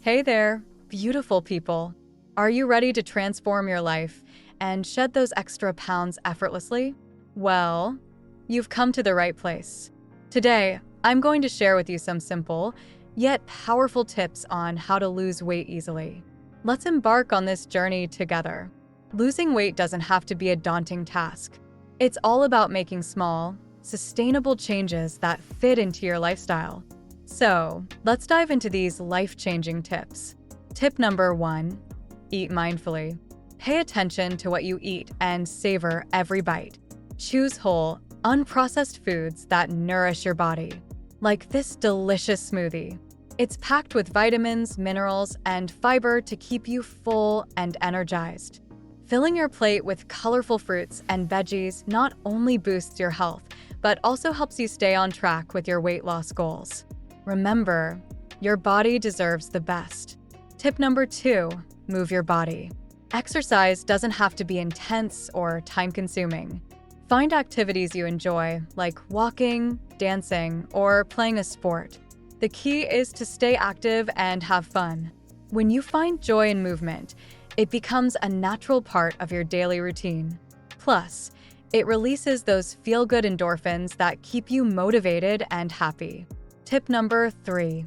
Hey there, beautiful people. Are you ready to transform your life and shed those extra pounds effortlessly? Well, you've come to the right place. Today, I'm going to share with you some simple, yet powerful tips on how to lose weight easily. Let's embark on this journey together. Losing weight doesn't have to be a daunting task. It's all about making small, sustainable changes that fit into your lifestyle. So, let's dive into these life-changing tips. Tip number 1, eat mindfully. Pay attention to what you eat and savor every bite. Choose whole, unprocessed foods that nourish your body, like this delicious smoothie. It's packed with vitamins, minerals, and fiber to keep you full and energized. Filling your plate with colorful fruits and veggies not only boosts your health, but also helps you stay on track with your weight loss goals. Remember, your body deserves the best. Tip number 2, move your body. Exercise doesn't have to be intense or time-consuming. Find activities you enjoy, like walking, dancing, or playing a sport. The key is to stay active and have fun. When you find joy in movement, it becomes a natural part of your daily routine. Plus, it releases those feel-good endorphins that keep you motivated and happy. Tip number 3,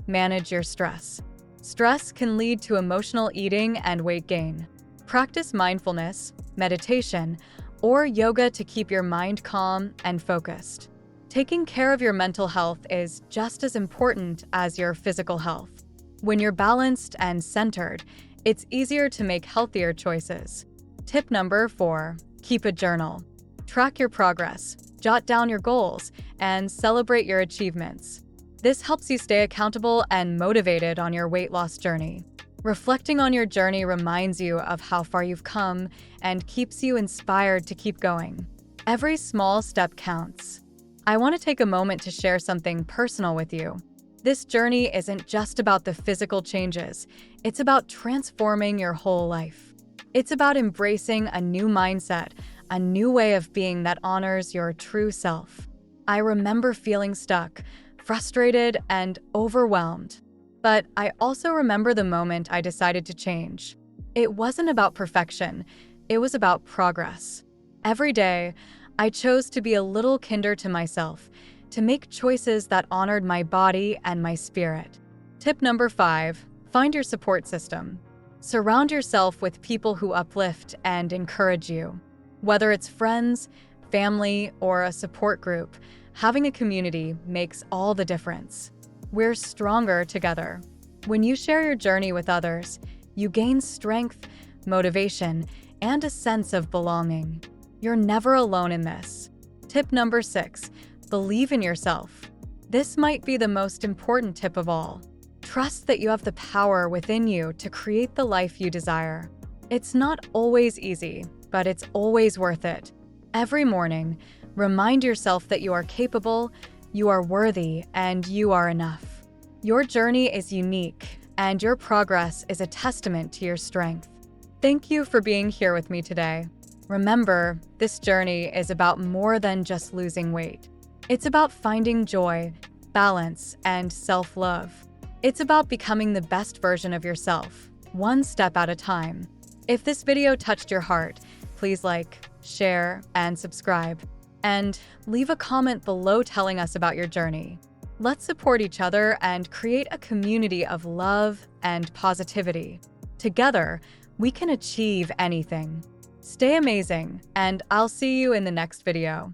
manage your stress. Stress can lead to emotional eating and weight gain. Practice mindfulness, meditation, or yoga to keep your mind calm and focused. Taking care of your mental health is just as important as your physical health. When you're balanced and centered, it's easier to make healthier choices. Tip number 4, keep a journal. Track your progress, jot down your goals, and celebrate your achievements. This helps you stay accountable and motivated on your weight loss journey. Reflecting on your journey reminds you of how far you've come and keeps you inspired to keep going. Every small step counts. I want to take a moment to share something personal with you. This journey isn't just about the physical changes, it's about transforming your whole life. It's about embracing a new mindset, a new way of being that honors your true self. I remember feeling stuck, frustrated, and overwhelmed. But I also remember the moment I decided to change. It wasn't about perfection, it was about progress. Every day, I chose to be a little kinder to myself, to make choices that honored my body and my spirit. Tip number 5, find your support system. Surround yourself with people who uplift and encourage you. Whether it's friends, family, or a support group, having a community makes all the difference. We're stronger together. When you share your journey with others, you gain strength, motivation, and a sense of belonging. You're never alone in this. Tip number 6, believe in yourself. This might be the most important tip of all. Trust that you have the power within you to create the life you desire. It's not always easy, but it's always worth it. Every morning, remind yourself that you are capable, you are worthy, and you are enough. Your journey is unique, and your progress is a testament to your strength. Thank you for being here with me today. Remember, this journey is about more than just losing weight. It's about finding joy, balance, and self-love. It's about becoming the best version of yourself, one step at a time. If this video touched your heart, please like, share, and subscribe. And leave a comment below telling us about your journey. Let's support each other and create a community of love and positivity. Together, we can achieve anything. Stay amazing, and I'll see you in the next video.